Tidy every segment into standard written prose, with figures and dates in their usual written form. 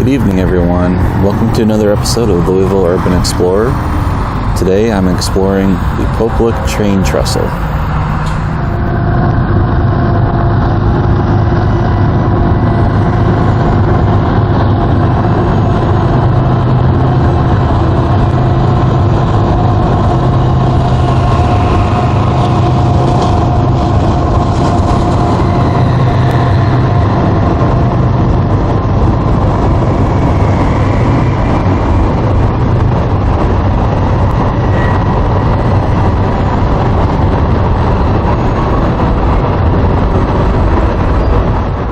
Good evening, everyone. Welcome to another episode of Louisville Urban Explorer. Today I'm exploring the Pope Lick train trestle.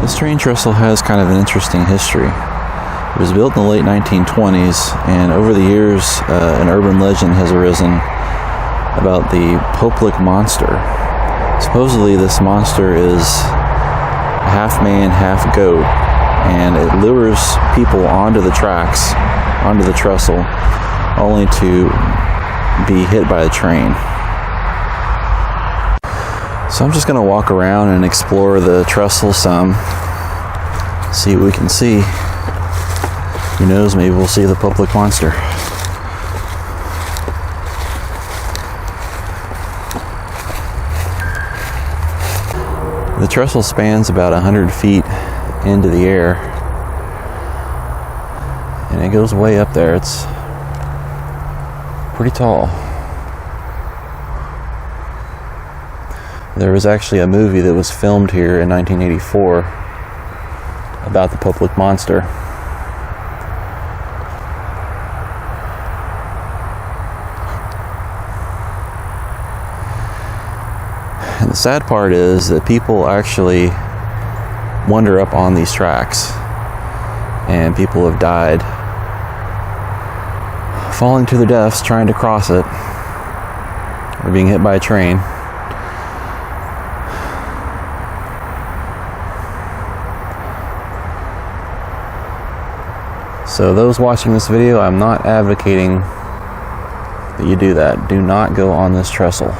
This train trestle has kind of an interesting history. It was built in the late 1920s, and over the years, an urban legend has arisen about the Pope Lick monster. Supposedly, this monster is half man, half goat, and it lures people onto the tracks, onto the trestle, only to be hit by the train. So I'm just going to walk around and explore the trestle some, see what we can see. Who knows, maybe we'll see the Pope Lick monster. The trestle spans about 100 feet into the air, and it goes way up there. It's pretty tall. There was actually a movie that was filmed here in 1984 about the Pope Lick monster. And the sad part is that people actually wander up on these tracks, and people have died falling to their deaths trying to cross it or being hit by a train. So those watching this video, I'm not advocating that you do that. Do not go on this trestle.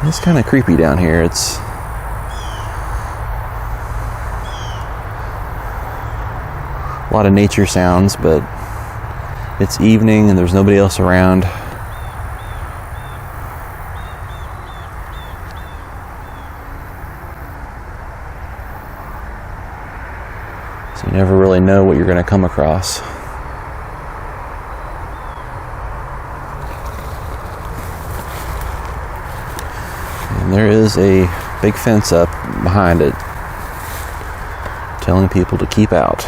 It's kind of creepy down here. It's a lot of nature sounds, but it's evening and there's nobody else around. So you never really know what you're going to come across. And there is a big fence up behind it telling people to keep out.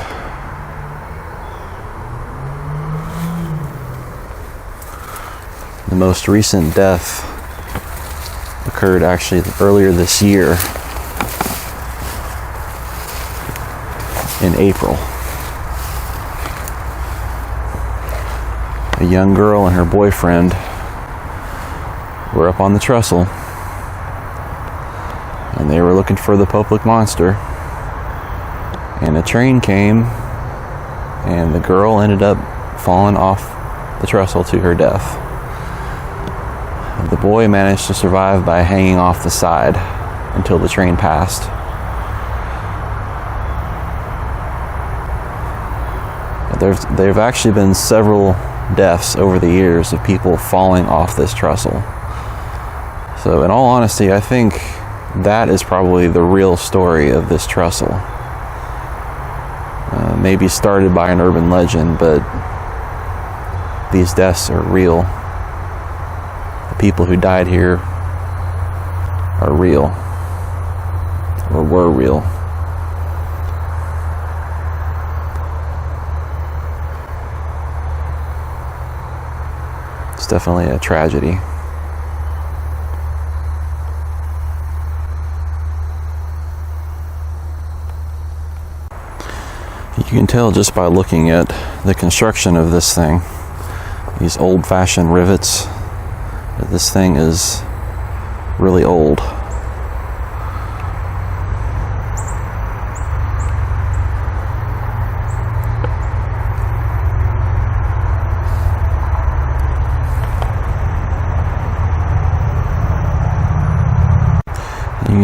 The most recent death occurred actually earlier this year in April. A young girl and her boyfriend were up on the trestle, and they were looking for the Pope Lick monster, and a train came, and the girl ended up falling off the trestle to her death. The boy managed to survive by hanging off the side until the train passed. There have actually been several deaths over the years of people falling off this trestle. So in all honesty, I think that is probably the real story of this trestle. Maybe started by an urban legend, but these deaths are real. The people who died here are real, or were real. It's definitely a tragedy. You can tell just by looking at the construction of this thing, these old-fashioned rivets, that this thing is really old.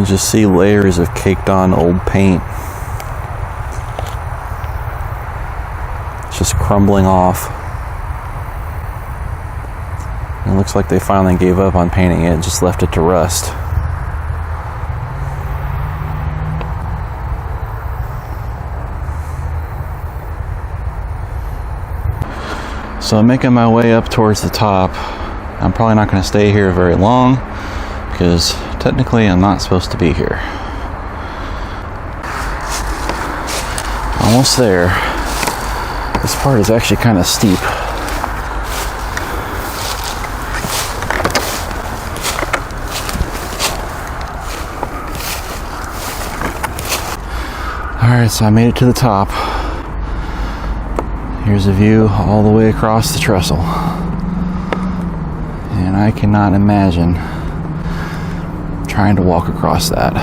just see layers of caked on old paint. It's just crumbling off. It looks like they finally gave up on painting it, just left it to rust. So I'm making my way up towards the top. I'm probably not going to stay here very long because technically I'm not supposed to be here. Almost there. This part is actually kind of steep. Alright, so I made it to the top. Here's a view all the way across the trestle. And I cannot imagine trying to walk across that.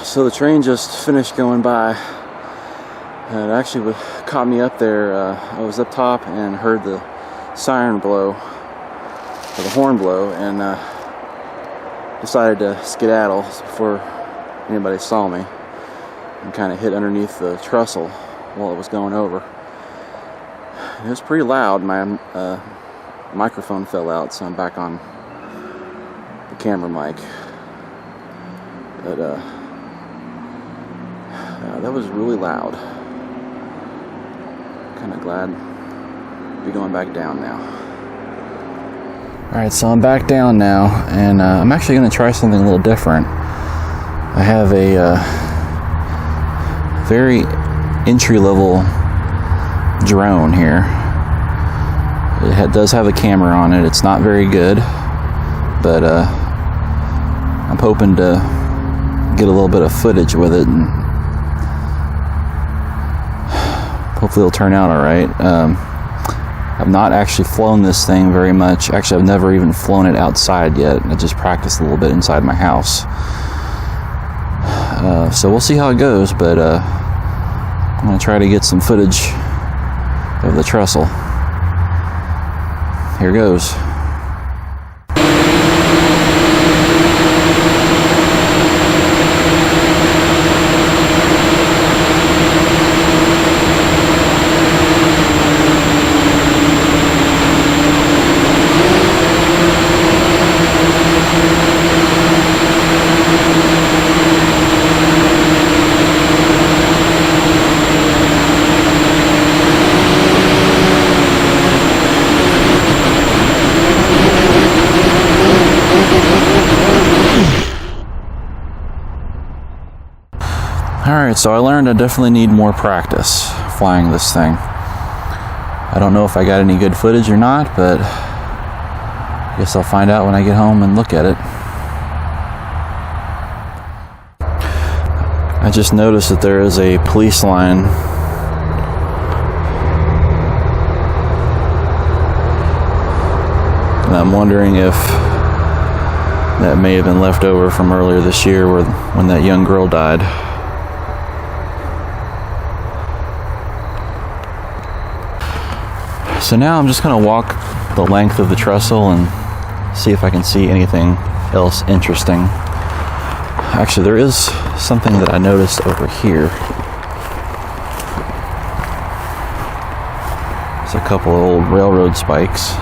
So the train just finished going by. It actually caught me up there. I was up top and heard the siren blow, or the horn blow, and decided to skedaddle before anybody saw me, and kind of hid underneath the trestle while it was going over. It was pretty loud. My microphone fell out, so I'm back on the camera mic. But that was really loud. Kind of glad to be going back down now. Alright, so I'm back down now, and I'm actually going to try something a little different. I have a very entry-level drone here. It does have a camera on it. It's not very good, but I'm hoping to get a little bit of footage with it, and hopefully it'll turn out alright. I've not actually flown this thing very much. Actually, I've never even flown it outside yet. I just practiced a little bit inside my house. So we'll see how it goes, but I'm going to try to get some footage of the trestle. Here goes. Alright, so I learned I definitely need more practice flying this thing. I don't know if I got any good footage or not, but I guess I'll find out when I get home and look at it. I just noticed that there is a police line and I'm wondering if that may have been left over from earlier this year when that young girl died. So now I'm just going to walk the length of the trestle and see if I can see anything else interesting. Actually, there is something that I noticed over here. There's a couple of old railroad spikes.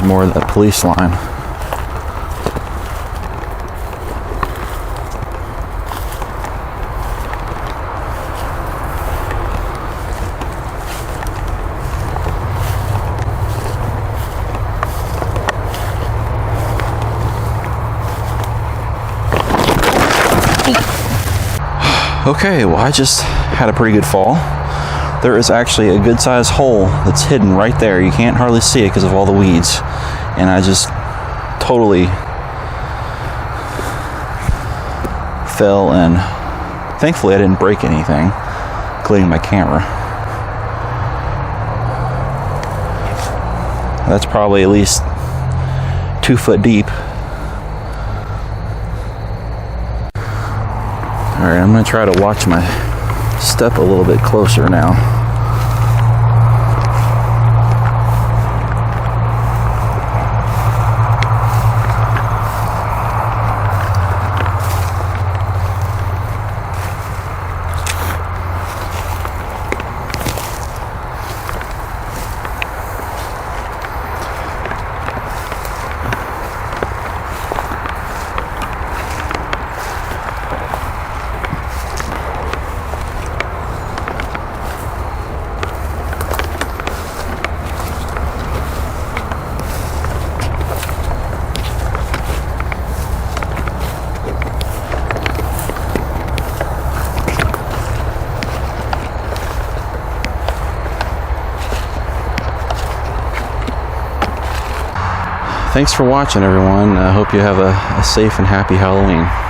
There's more of that police line. Okay, well, I just had a pretty good fall. There is actually a good sized hole that's hidden right there. You can't hardly see it because of all the weeds. And I just totally fell, and thankfully I didn't break anything, including my camera. That's probably at least 2 foot deep. Alright, I'm going to try to watch my step a little bit closer now. Thanks for watching, everyone. I hope you have a safe and happy Halloween.